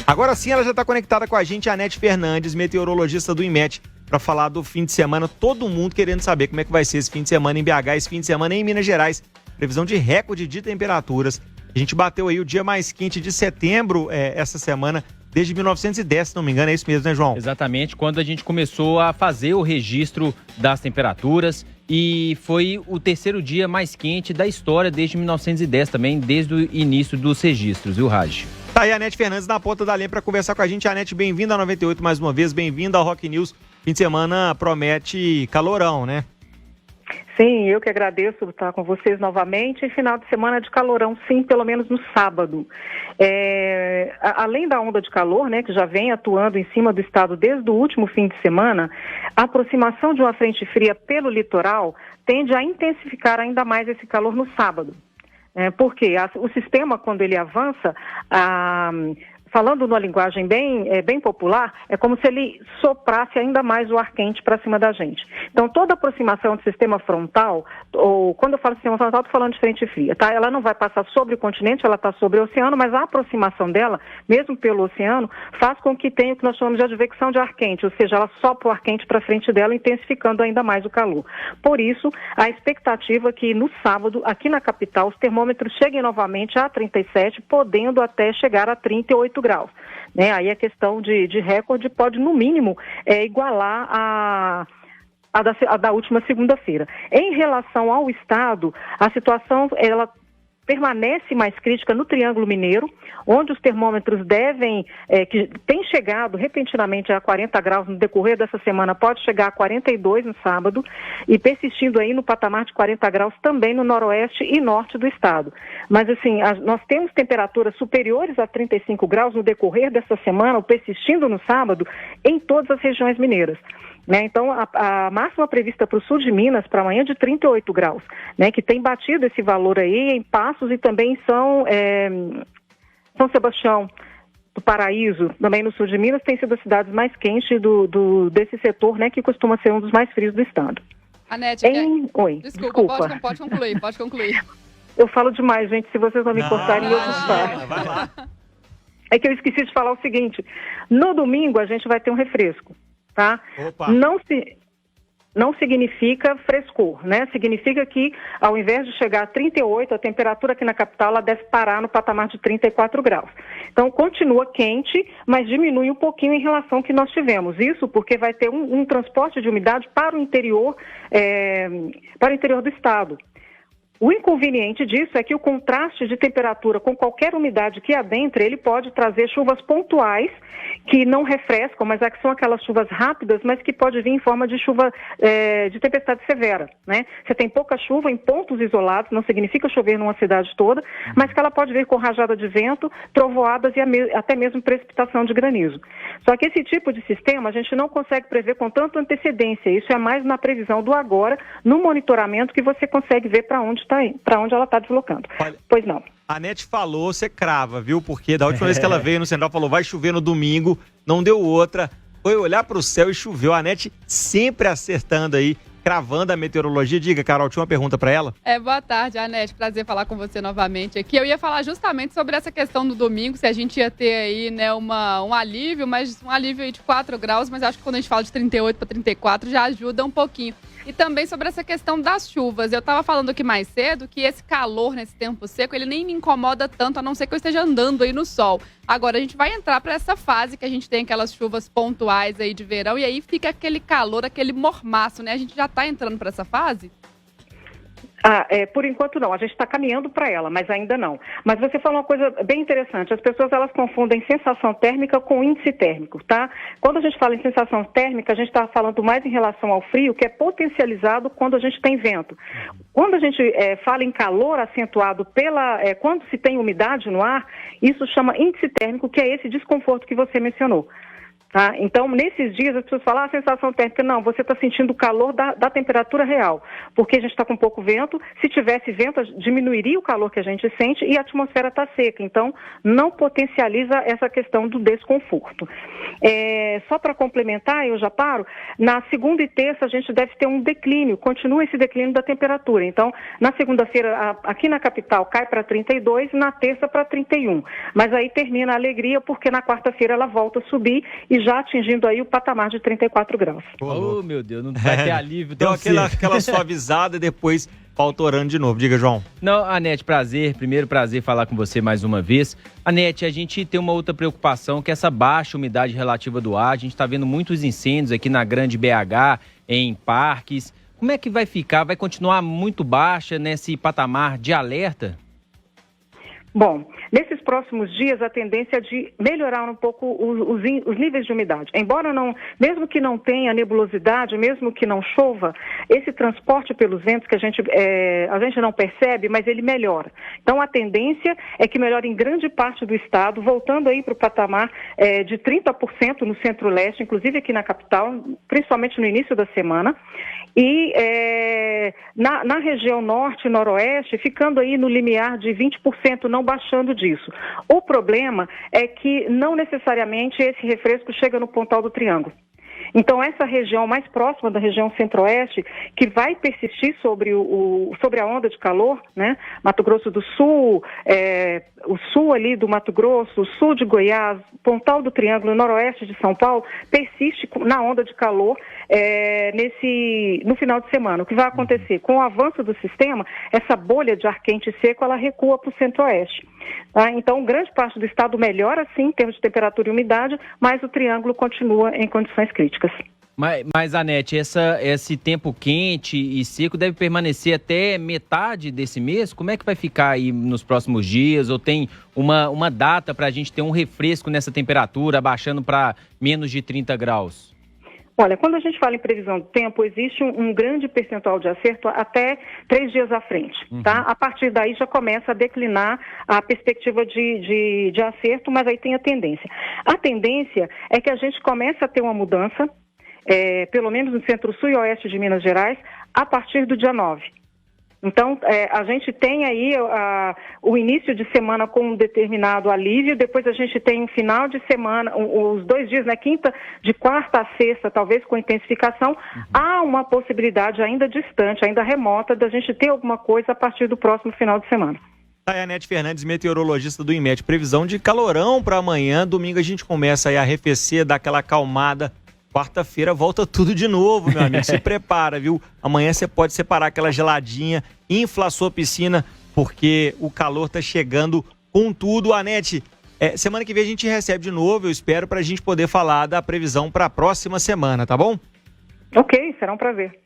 Agora sim, ela já está conectada com a gente, a Anete Fernandes, meteorologista do IMET, para falar do fim de semana. Todo mundo querendo saber como é que vai ser esse fim de semana em BH, esse fim de semana em Minas Gerais. Previsão de recorde de temperaturas. A gente bateu aí o dia mais quente de setembro essa semana, desde 1910, se não me engano. É isso mesmo, né, João? Exatamente, quando a gente começou a fazer o registro das temperaturas. E foi o terceiro dia mais quente da história desde 1910 também, desde o início dos registros, viu, Raj? Tá aí a Anete Fernandes na ponta da linha para conversar com a gente. Anete, bem-vinda a 98 mais uma vez, bem-vinda ao Rock News. Fim de semana promete calorão, né? Sim, eu que agradeço estar com vocês novamente. Final de semana de calorão, sim, pelo menos no sábado. Além da onda de calor, né, que já vem atuando em cima do estado desde o último fim de semana, a aproximação de uma frente fria pelo litoral tende a intensificar ainda mais esse calor no sábado. Porque o sistema, quando ele avança, falando numa linguagem bem popular, é como se ele soprasse ainda mais o ar quente para cima da gente. Então, toda aproximação do sistema frontal, ou quando eu falo sistema frontal, estou falando de frente fria, tá? Ela não vai passar sobre o continente, ela está sobre o oceano, mas a aproximação dela, mesmo pelo oceano, faz com que tenha o que nós chamamos de advecção de ar quente, ou seja, ela sopra o ar quente para frente dela, intensificando ainda mais o calor. Por isso, a expectativa é que no sábado, aqui na capital, os termômetros cheguem novamente a 37, podendo até chegar a 38 graus. Né? Aí a questão de recorde pode, no mínimo, igualar a da última segunda-feira. Em relação ao estado, a situação ela permanece mais crítica no Triângulo Mineiro, onde os termômetros que têm chegado repentinamente a 40 graus no decorrer dessa semana, pode chegar a 42 no sábado, e persistindo aí no patamar de 40 graus também no noroeste e norte do estado. Mas assim, nós temos temperaturas superiores a 35 graus no decorrer dessa semana, ou persistindo no sábado, em todas as regiões mineiras. Né? Então, a máxima prevista para o sul de Minas para amanhã é de 38 graus, né? Que tem batido esse valor aí em Passos e também em São Sebastião do Paraíso, também no sul de Minas, tem sido as cidades mais quentes desse setor, né? Que costuma ser um dos mais frios do estado. Anete, Oi, desculpa. Pode concluir. Eu falo demais, gente, se vocês não me cortarem, eu vou vai lá. É que eu esqueci de falar o seguinte, no domingo a gente vai ter um refresco. Tá? Opa. Não significa frescor, né? Significa que, ao invés de chegar a 38, a temperatura aqui na capital ela deve parar no patamar de 34 graus. Então, continua quente, mas diminui um pouquinho em relação ao que nós tivemos. Isso porque vai ter um transporte de umidade para o interior do estado. O inconveniente disso é que o contraste de temperatura com qualquer umidade que adentre, ele pode trazer chuvas pontuais que não refrescam, mas que são aquelas chuvas rápidas, mas que pode vir em forma de chuva de tempestade severa, né? Você tem pouca chuva em pontos isolados, não significa chover numa cidade toda, mas que ela pode vir com rajada de vento, trovoadas e até mesmo precipitação de granizo. Só que esse tipo de sistema a gente não consegue prever com tanta antecedência, isso é mais na previsão do agora, no monitoramento que você consegue ver para onde ela está deslocando. Olha, pois não. A Anete falou, você crava, viu? Porque da última vez que ela veio no Central, falou, vai chover no domingo, não deu outra. Foi olhar para o céu e choveu. A Anete sempre acertando aí, cravando a meteorologia. Diga, Carol, tinha uma pergunta para ela? Boa tarde, Anete. Prazer falar com você novamente aqui. Eu ia falar justamente sobre essa questão do domingo, se a gente ia ter aí, né, um alívio, mas um alívio aí de 4 graus, mas acho que quando a gente fala de 38 para 34 já ajuda um pouquinho. E também sobre essa questão das chuvas. Eu estava falando aqui mais cedo que esse calor nesse tempo seco, ele nem me incomoda tanto, a não ser que eu esteja andando aí no sol. Agora, a gente vai entrar para essa fase que a gente tem aquelas chuvas pontuais aí de verão e aí fica aquele calor, aquele mormaço, né? A gente já está entrando para essa fase? Por enquanto não, a gente está caminhando para ela, mas ainda não. Mas você falou uma coisa bem interessante, as pessoas elas confundem sensação térmica com índice térmico, tá? Quando a gente fala em sensação térmica, a gente está falando mais em relação ao frio, que é potencializado quando a gente tem vento. Quando a gente fala em calor acentuado quando se tem umidade no ar, isso chama índice térmico, que é esse desconforto que você mencionou. Tá? Então, nesses dias, as pessoas falam, a sensação térmica, não, você está sentindo o calor da temperatura real, porque a gente está com pouco vento, se tivesse vento, diminuiria o calor que a gente sente e a atmosfera está seca, então não potencializa essa questão do desconforto. Só para complementar, eu já paro, na segunda e terça a gente deve ter um declínio, continua esse declínio da temperatura, então na segunda-feira aqui na capital cai para 32, na terça para 31, mas aí termina a alegria porque na quarta-feira ela volta a subir e já atingindo aí o patamar de 34 graus. Oh, meu Deus, não vai ter alívio. Deu aquela suavizada e depois pautorando de novo. Diga, João. Não, Anete, primeiro prazer falar com você mais uma vez. Anete, a gente tem uma outra preocupação, que é essa baixa umidade relativa do ar. A gente está vendo muitos incêndios aqui na Grande BH, em parques. Como é que vai ficar? Vai continuar muito baixa nesse patamar de alerta? Bom, nesses próximos dias a tendência é de melhorar um pouco os níveis de umidade. Embora mesmo que não tenha nebulosidade, mesmo que não chova, esse transporte pelos ventos que a gente não percebe, mas ele melhora. Então a tendência é que melhore em grande parte do estado, voltando aí para o patamar de 30% no centro-leste, inclusive aqui na capital, principalmente no início da semana. E na região norte e noroeste, ficando aí no limiar de 20%, não baixando disso. O problema é que não necessariamente esse refresco chega no Pontal do Triângulo. Então, essa região mais próxima da região centro-oeste, que vai persistir sobre a onda de calor, né? Mato Grosso do Sul, o sul ali do Mato Grosso, o sul de Goiás, Pontal do Triângulo, noroeste de São Paulo, persiste na onda de calor no final de semana. O que vai acontecer? Com o avanço do sistema, essa bolha de ar quente e seco, ela recua para o centro-oeste. Tá? Então, grande parte do estado melhora, sim, em termos de temperatura e umidade, mas o Triângulo continua em condições críticas. Mas Anete, esse tempo quente e seco deve permanecer até metade desse mês? Como é que vai ficar aí nos próximos dias? Ou tem uma data para a gente ter um refresco nessa temperatura, abaixando para menos de 30 graus? Olha, quando a gente fala em previsão do tempo, existe um grande percentual de acerto até 3 dias à frente, tá? A partir daí já começa a declinar a perspectiva de acerto, mas aí tem a tendência. A tendência é que a gente comece a ter uma mudança, pelo menos no centro-sul e oeste de Minas Gerais, a partir do dia 9. Então, a gente tem aí o início de semana com um determinado alívio, depois a gente tem um final de semana, os 2 dias, né, de quarta a sexta, talvez com intensificação. Há uma possibilidade ainda distante, ainda remota, da gente ter alguma coisa a partir do próximo final de semana. A Anete Fernandes, meteorologista do IMET. Previsão de calorão para amanhã. Domingo a gente começa aí a arrefecer, dar aquela acalmada. Quarta-feira volta tudo de novo, meu amigo. Se prepara, viu? Amanhã você pode separar aquela geladinha, infla a sua piscina, porque o calor tá chegando com tudo. Anete, semana que vem a gente recebe de novo, eu espero, pra gente poder falar da previsão para a próxima semana, tá bom? Ok, será um prazer.